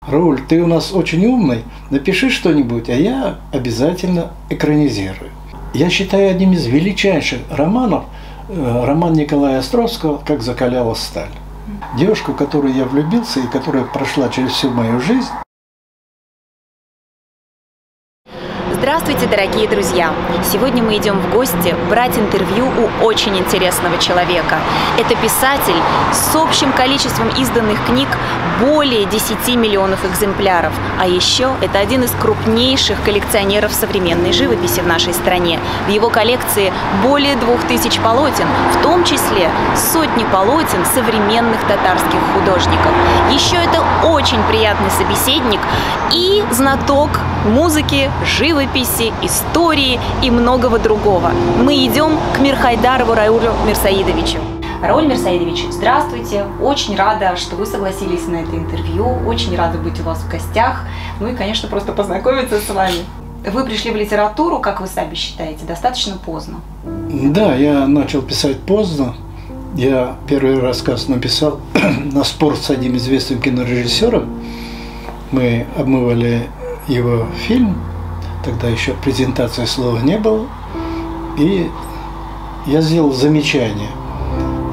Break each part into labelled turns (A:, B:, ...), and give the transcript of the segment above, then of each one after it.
A: Рауль, ты у нас очень умный, напиши что-нибудь, а я обязательно экранизирую. Я считаю одним из величайших романов роман Николая Островского «Как закалялась сталь». Девушку, в которую я влюбился и которая прошла через всю мою жизнь.
B: Здравствуйте, дорогие друзья! Сегодня мы идем в гости брать интервью у очень интересного человека. Это писатель с общим количеством изданных книг более 10 миллионов экземпляров. А еще это один из крупнейших коллекционеров современной живописи в нашей стране. В его коллекции более 2000 полотен, в том числе сотни полотен современных татарских художников. Еще это очень приятный собеседник и знаток музыки, живописи, истории и многого другого. Мы идем к Мирхайдарову Раулю Мирсаидовичу. Рауль Мирсаидович, здравствуйте. Очень рада, что вы согласились на это интервью. Очень рада быть у вас в гостях. Ну и, конечно, просто познакомиться с вами. Вы пришли в литературу, как вы сами считаете, достаточно поздно.
A: Да, я начал писать поздно. Я первый рассказ написал на спор с одним известным кинорежиссером. Мы обмывали его фильм, тогда еще презентации слова не было, и я сделал замечание.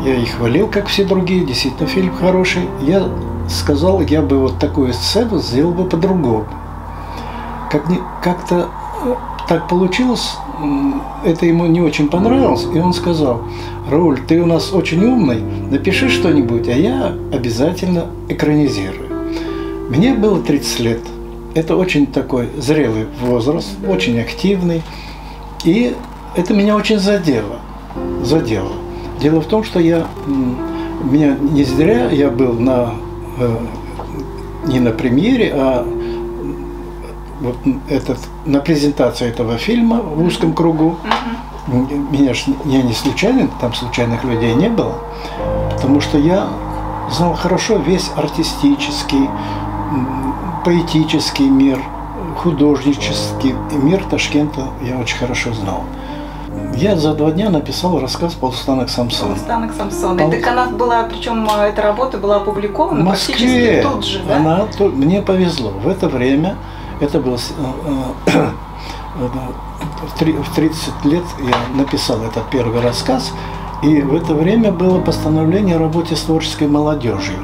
A: Я их хвалил, как все другие, действительно фильм хороший. Я сказал, я бы вот такую сцену сделал бы по-другому. Как-то так получилось, это ему не очень понравилось, и он сказал: Рауль, ты у нас очень умный, напиши что-нибудь, а я обязательно экранизирую. Мне было 30 лет. Это очень такой зрелый возраст, очень активный. И это меня очень задело. Дело в том, что меня не зря я был не на премьере, а вот на презентации этого фильма в узком кругу. Я не случайно, там случайных людей не было, потому что я знал хорошо весь артистический, поэтический мир, художнический мир Ташкента я очень хорошо знал. Я за 2 дня написал рассказ «Полустанок Самсон».
B: «Полустанок Самсон». И так она была, причем эта работа была опубликована
A: в Москве,
B: практически тут же, да?
A: Мне повезло. В это время, это было в 30 лет я написал этот первый рассказ. И в это время было постановление о работе с творческой молодежью.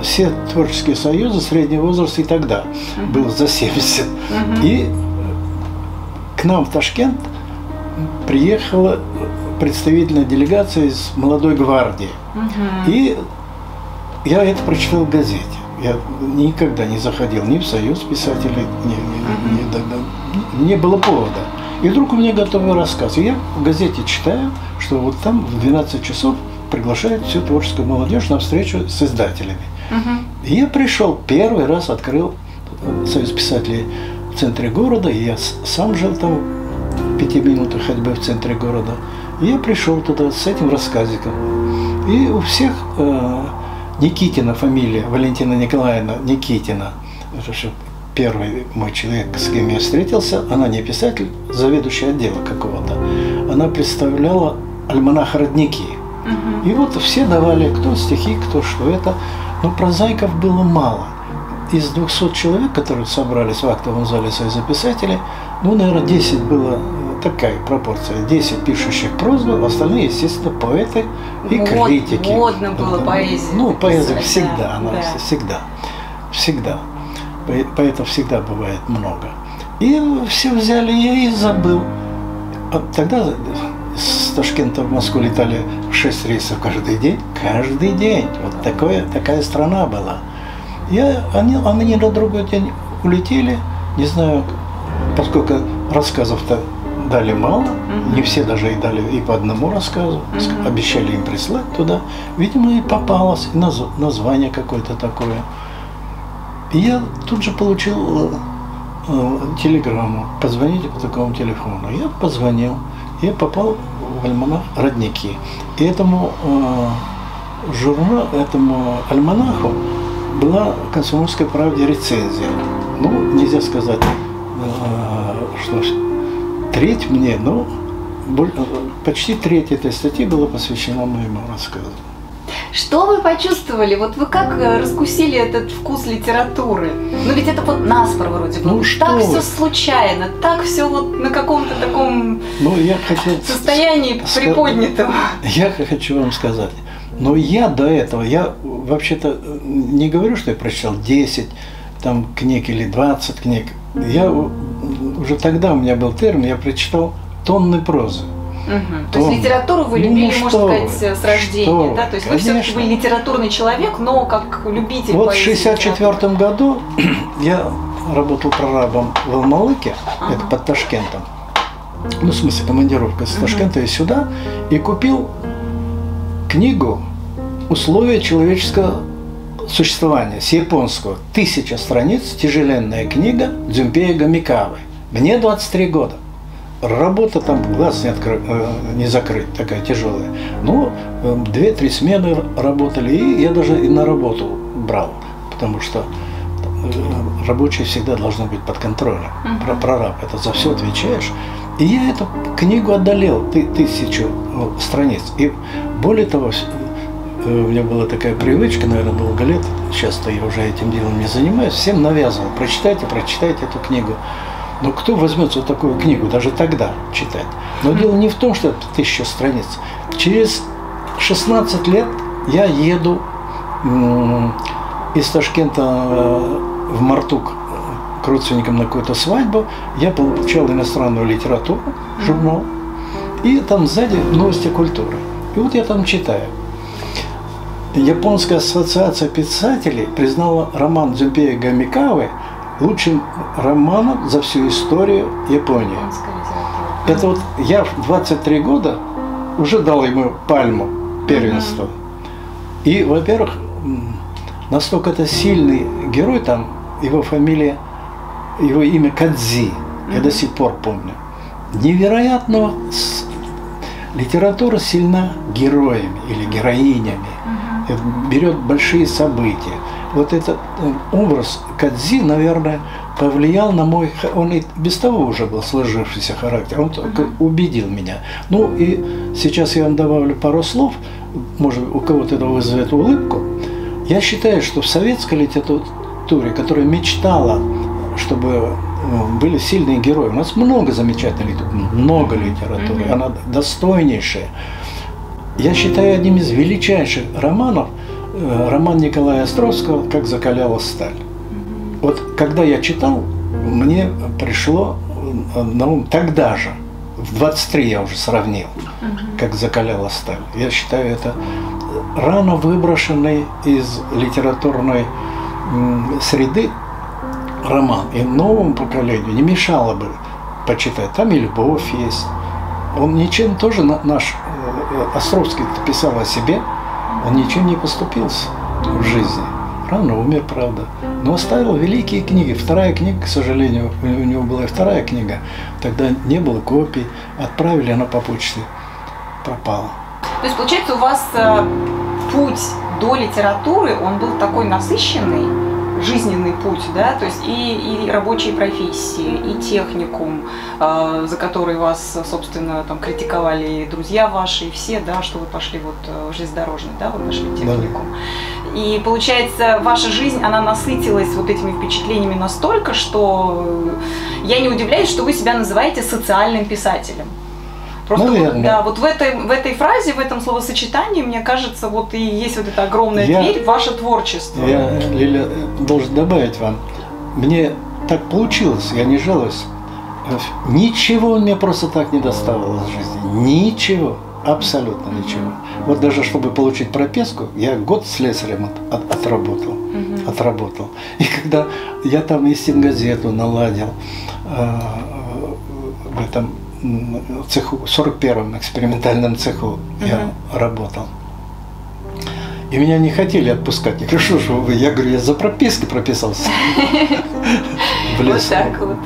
A: Все творческие союзы среднего возраста и тогда было за 70. И к нам в Ташкент приехала представительная делегация из молодой гвардии. И я это прочитал в газете. Я никогда не заходил ни в союз писателей, не было повода. И вдруг у меня готовый рассказ. И я в газете читаю, что вот там в 12 часов приглашают всю творческую молодежь на встречу с издателями. И я пришел, первый раз открыл союз писателей в центре города. И я сам жил там в 5 минутах ходьбы в центре города. И я пришел туда с этим рассказиком. И у всех Никитина фамилия, Валентина Николаевна Никитина, это же первый мой человек, с кем я встретился, она не писатель, заведующая отдела какого-то. Она представляла альманах «Родники». И вот все давали, кто стихи, кто что это. Но прозаиков было мало. Из 200 человек, которые собрались в актовом зале Союза писателей, ну, наверное, 10 было, такая пропорция. 10 пишущих прозу, остальные, естественно, поэты и критики.
B: Модно было поэзия.
A: Ну, поэзия всегда,
B: да,
A: она
B: да.
A: всегда. Поэтов всегда бывает много. И все взяли, я и забыл. Тогда с Ташкента в Москву летали 6 рейсов каждый день. Каждый день. Вот такая страна была. Они на другой день улетели. Не знаю, поскольку рассказов-то дали мало. Не все даже и дали и по одному рассказу. Обещали им прислать туда. Видимо, и попалось. И название какое-то такое. И я тут же получил телеграмму: позвоните по такому телефону. Я позвонил, я попал в альманах «Родники». И этому альманаху была в «Комсомольской правде» рецензия. Ну, нельзя сказать, что треть мне, но почти треть этой статьи была посвящена моему рассказу.
B: Что вы почувствовали? Вот вы как раскусили этот вкус литературы? Ну ведь это вот наспор вроде бы.
A: Ну,
B: так
A: вы?
B: все случайно, так все вот на каком-то таком состоянии приподнятом.
A: Я хочу вам сказать. Но я до этого, я вообще-то не говорю, что я прочитал 10 там, книг или 20 книг. Я уже тогда у меня был термин, я прочитал тонны прозы.
B: То есть литературу вы любили, можно сказать, с рождения, да? То есть вы все-таки были литературный человек, но как любитель.
A: Вот в 1964 году я работал прорабом в Алмалыке, это под Ташкентом. Ну, в смысле, командировка с Ташкента и сюда, и купил книгу «Условия человеческого существования» с японского. 1000 страниц, тяжеленная книга Дзюмпея Гамикавы. Мне 23 года. Работа там, глаз не закрыть, такая тяжелая. Ну, 2-3 смены работали, и я даже и на работу брал, потому что рабочие всегда должны быть под контролем. Прораб, это за все отвечаешь. И я эту книгу одолел, 1000 страниц. И более того, у меня была такая привычка, наверное, долго лет, сейчас-то я уже этим делом не занимаюсь, всем навязывал: прочитайте эту книгу. Но кто возьмется вот такую книгу, даже тогда читать? Но дело не в том, что это 1000 страниц. Через 16 лет я еду из Ташкента в Мартук к родственникам на какую-то свадьбу. Я получал иностранную литературу, журнал, и там сзади новости культуры. И вот я там читаю. Японская ассоциация писателей признала роман Дзюмпея Гамикавы лучшим романом за всю историю Японии. Это вот я в 23 года уже дал ему пальму первенства. И, во-первых, настолько это сильный герой, там его фамилия, его имя Кадзи, я до сих пор помню. Невероятно литература сильна героями или героинями, берет большие события. Вот этот образ Кадзи, наверное, повлиял на мой... Он и без того уже был сложившийся характер, он только убедил меня. Ну и сейчас я вам добавлю пару слов, может, у кого-то это вызовет улыбку. Я считаю, что в советской литературе, которая мечтала, чтобы были сильные герои, у нас много замечательной литературы, много литературы, она достойнейшая. Я считаю одним из величайших романов роман Николая Островского «Как закалялась сталь». Вот когда я читал, мне пришло на ум тогда же, в 23 я уже сравнил, «Как закалялась сталь». Я считаю, это рано выброшенный из литературной среды роман. И новому поколению не мешало бы почитать. Там и любовь есть. Он ничем тоже, наш Островский писал о себе, он ничем не поступился в жизни. Рано умер, правда. Но оставил великие книги. Вторая книга, к сожалению, у него была и вторая книга. Тогда не было копий. Отправили, она по почте пропала.
B: То есть, получается, у вас путь до литературы, он был такой насыщенный, жизненный путь, да, то есть и рабочие профессии, и техникум, за который вас, собственно, там критиковали и друзья ваши, и все, да, что вы пошли вот в железнодорожный, да, вы пошли в техникум. Да. И получается, ваша жизнь, она насытилась вот этими впечатлениями настолько, что я не удивляюсь, что вы себя называете социальным писателем. Просто вот, да, вот в этой фразе, в этом словосочетании, мне кажется, вот и есть вот эта огромная дверь в ваше творчество.
A: Я, Лиля, должен добавить вам, мне так получилось, я не жалуюсь, ничего мне просто так не доставилось в жизни, ничего, абсолютно ничего. Вот даже чтобы получить прописку, я год слесарем отработал. И когда я там и стенгазету наладил в этом цеху, 41-м экспериментальном цеху я работал. И меня не хотели отпускать. Я говорю, что же вы? Я говорю, я за прописки прописался.
B: Вот так вот.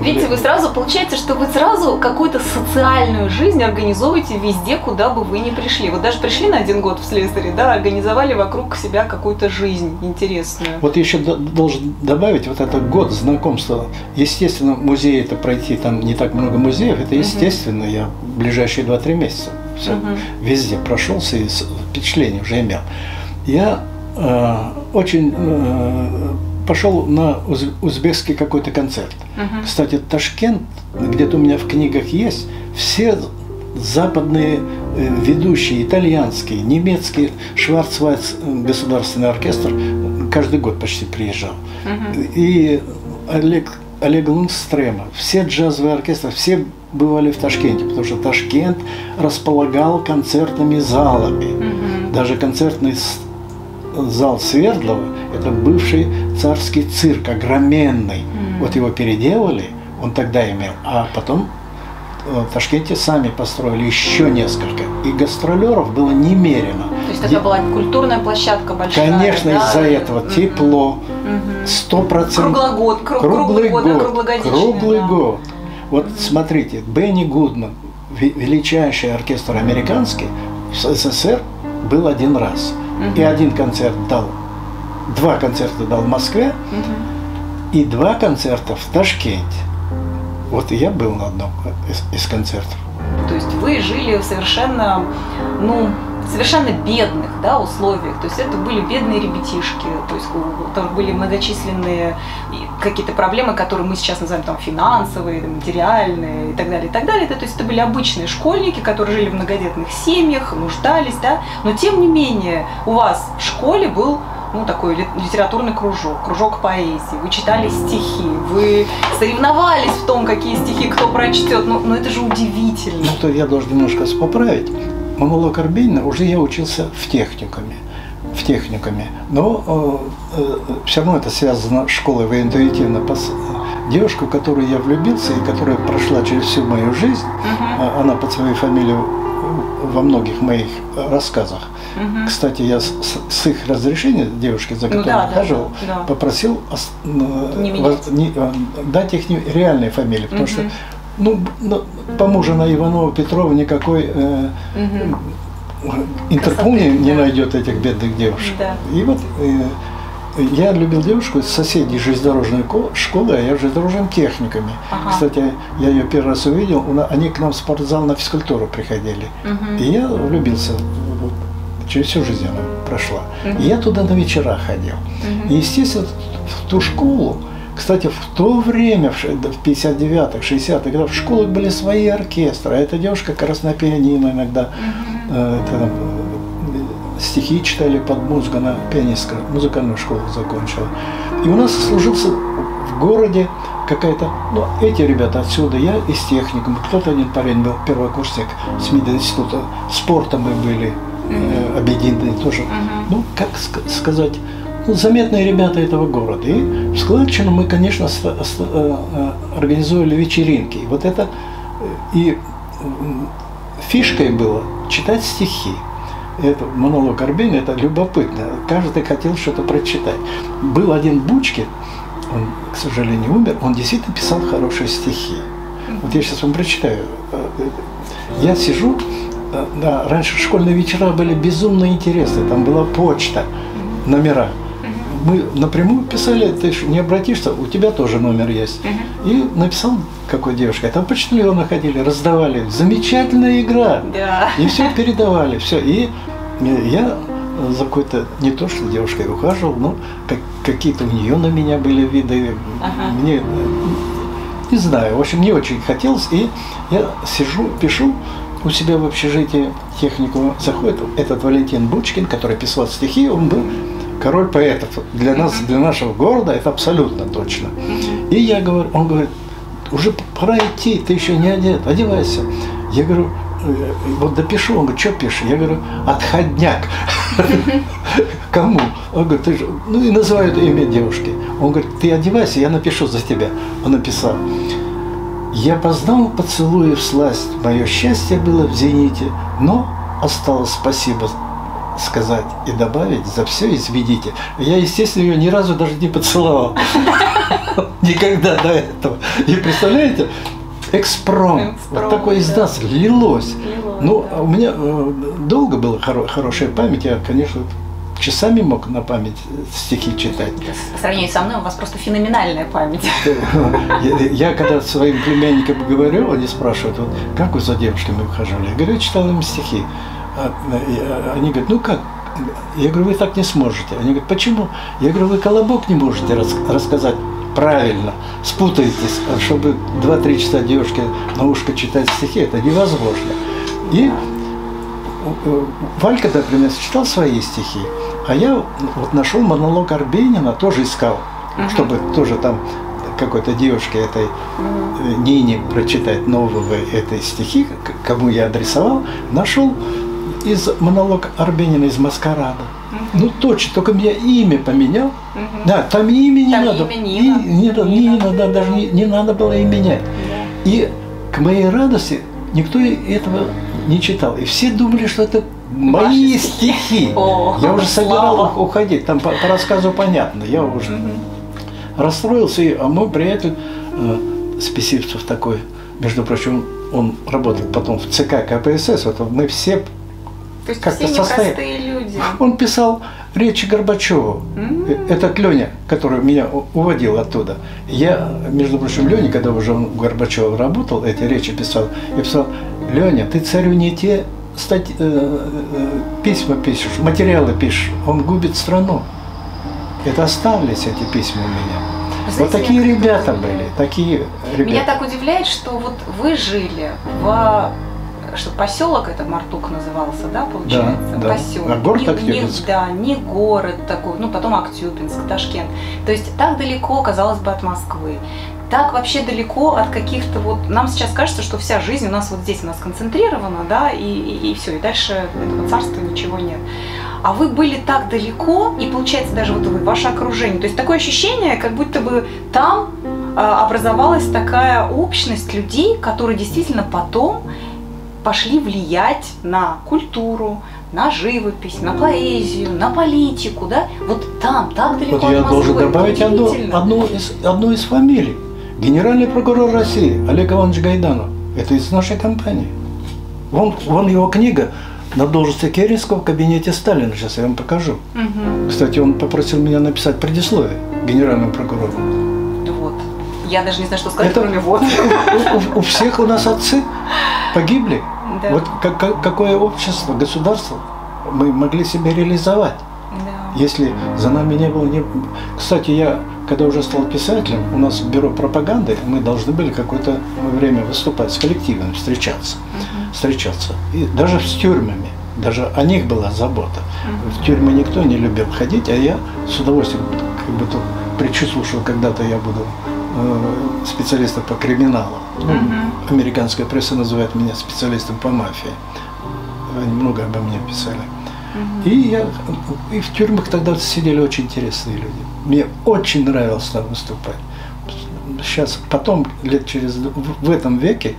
B: Видите, вы сразу, получается, что вы сразу какую-то социальную жизнь организуете везде, куда бы вы ни пришли. Вот даже пришли на 1 год в слесаре, да, организовали вокруг себя какую-то жизнь интересную.
A: Вот еще должен добавить вот этот год знакомства. Естественно, музей это пройти, там не так много музеев, это естественно, я в ближайшие 2-3 месяца все, везде прошелся и впечатление уже имел. Я пошел на узбекский какой-то концерт. Кстати, Ташкент, где-то у меня в книгах есть, все западные ведущие, итальянские, немецкие, Шварцвальд, государственный оркестр, каждый год почти приезжал. И Олег Лунгстрема, все джазовые оркестры, все бывали в Ташкенте, потому что Ташкент располагал концертными залами. Даже концертный зал Свердлова – это бывший царский цирк, огроменный. Вот его переделали, он тогда имел, а потом в Ташкенте сами построили еще несколько. И гастролеров было немерено.
B: То есть это была культурная площадка большая?
A: Конечно, да? Из-за этого тепло, 100%. Круглый год. Вот смотрите, Бенни Гудман, величайший оркестр американский, в СССР был один раз. И один концерт дал, 2 концерта дал в Москве, и 2 концерта в Ташкенте. Вот и я был на одном из концертов.
B: То есть вы жили в совершенно, совершенно бедных, да, условиях. То есть это были бедные ребятишки, то есть там были многочисленные какие-то проблемы, которые мы сейчас называем там финансовые, материальные и так далее, и так далее. То есть это были обычные школьники, которые жили в многодетных семьях, нуждались, да. Но тем не менее у вас в школе был такой литературный кружок поэзии, вы читали стихи, вы соревновались в том, какие стихи кто прочтет, но это же удивительно.
A: То я должен немножко поправить. Монолог Арбенина уже я учился в техникуме, но все равно это связано с школой, вы интуитивно. Девушку, в которую я влюбился и которая прошла через всю мою жизнь, она под своей фамилией во многих моих рассказах. Кстати, я с их разрешения, девушки, за которой хожу, попросил дать их реальные фамилии, потому что по мужу Иванова Петрова никакой Интерпол не найдет этих бедных девушек. И вот я любил девушку из соседней железнодорожной школы, а я в железнодорожном техникуме. Кстати, я ее первый раз увидел, они к нам в спортзал на физкультуру приходили. И я влюбился, через всю жизнь она прошла. И я туда на вечера ходил. И, естественно, в ту школу, кстати, в то время, в 59-х, 60-х годах, в школах были свои оркестры. А эта девушка как раз на пианино иногда стихи читали под музыку, она пианистскую музыкальную школу закончила. И у нас служился в городе какая-то, эти ребята отсюда, я из техникума, кто-то один парень был, первокурсник с мединститута, спортом мы были объединены тоже. Как сказать, заметные ребята этого города. И в Складчину мы, конечно, организовали вечеринки. И вот это и фишкой было читать стихи. Это монолог Арбенина, это любопытно. Каждый хотел что-то прочитать. Был один Бучкин, он, к сожалению, умер, он действительно писал хорошие стихи. Вот я сейчас вам прочитаю. Я сижу, раньше школьные вечера были безумно интересны, там была почта, номера. Мы напрямую писали, ты не обратишься, у тебя тоже номер есть. И написал какой девушке, там почтальоны ходили, раздавали. Замечательная игра. И все передавали, все. И я за какой-то, не то что девушкой ухаживал, но какие-то у нее на меня были виды. Мне, не знаю, в общем, не очень хотелось. И я сижу, пишу у себя в общежитии технику. Заходит этот Валентин Бучкин, который писал стихи, он был король поэтов. Для нас, для нашего города это абсолютно точно. И я говорю, он говорит, уже пора идти, ты еще не одет, одевайся. Я говорю, вот допишу, он говорит, что пишешь? Я говорю, отходняк. Кому? Он говорит, ты же, и называют имя девушки. Он говорит, ты одевайся, я напишу за тебя. Он написал, я познал поцелуи всласть, мое счастье было в зените, но осталось спасибо сказать и добавить, за все извините. Я, естественно, ее ни разу даже не поцеловал. Никогда до этого. И представляете, экспромт, вот такой из нас лилось. У меня долго была хорошая память, я, конечно, к часами мог на память стихи читать.
B: По сравнению со мной у вас просто феноменальная память.
A: Я когда своим племянникам говорю, они спрашивают, вот, как вы за девушками ухаживали? Я говорю, я читал им стихи. Они говорят, ну как? Я говорю, вы так не сможете. Они говорят, почему? Я говорю, вы колобок не можете рассказать правильно, спутаетесь, чтобы 2-3 часа девушке на ушко читать стихи, это невозможно. И Валька, например, читал свои стихи, а я вот нашел монолог Арбенина, тоже искал, чтобы тоже там какой-то девушке этой Нине прочитать новые этой стихи, кому я адресовал, нашел из монолога Арбенина из «Маскарада». Ну точно, только я имя поменял. Да, там имя не надо. Нина, да, даже не надо было и менять. И к моей радости никто этого не читал. И все думали, что это мои стихи. Я уже собирал уходить. Там по рассказу понятно. Я уже расстроился. А мой приятель Списивцев такой, между прочим, он работает потом в ЦК КПСС. Вот мы все как-то
B: непростые люди.
A: Он писал речи Горбачеву. Этот Леня, который меня уводил оттуда. Я, между прочим, Леня, когда уже он у Горбачева работал, эти речи писал, я писал: Леня, ты царю не те письма пишешь, материалы пишешь, он губит страну. Это остались эти письма у меня. Знаете, вот такие ребята были, такие ребята.
B: Меня так удивляет, что вот вы жили в... Что поселок это Мартук назывался, да, получается?
A: Да,
B: поселок.
A: Да. А город Актюбинск.
B: Да, не город такой, ну потом Актюбинск, Ташкент. То есть так далеко, казалось бы, от Москвы. Так вообще далеко от каких-то вот... Нам сейчас кажется, что вся жизнь у нас вот здесь у нас концентрирована, да, и все, и дальше этого царства ничего нет. А вы были так далеко, и получается даже вот вы, ваше окружение. То есть такое ощущение, как будто бы там образовалась такая общность людей, которые действительно потом пошли влиять на культуру, на живопись, на поэзию, на политику, да? Вот там, так далеко от Москвы.
A: Вот я должен добавить одну из фамилий. Генеральный прокурор России Олег Иванович Гайданов. Это из нашей компании. Вон его книга «На должности Керенского в кабинете Сталина». Сейчас я вам покажу. Кстати, он попросил меня написать предисловие генеральному прокурору.
B: Вот. Я даже не знаю, что сказать, кроме вот.
A: У всех у нас отцы погибли.
B: Да.
A: Вот какое общество, государство мы могли себе реализовать, да. Если за нами не было... Кстати, я, когда уже стал писателем, у нас в бюро пропаганды, мы должны были какое-то время выступать с коллективом, встречаться. И даже с тюрьмами, даже о них была забота. В тюрьмы никто не любил ходить, а я с удовольствием как бы предчувствовал, что когда-то я буду специалистом по криминалу. Американская пресса называет меня специалистом по мафии. Они много обо мне писали. И в тюрьмах тогда сидели очень интересные люди. Мне очень нравилось там выступать. Сейчас, потом, лет через... В этом веке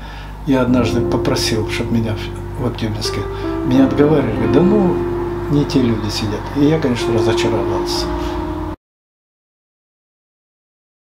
A: я однажды попросил, чтобы меня в Актюбинске, меня отговаривали, да ну, не те люди сидят. И я, конечно, разочаровался.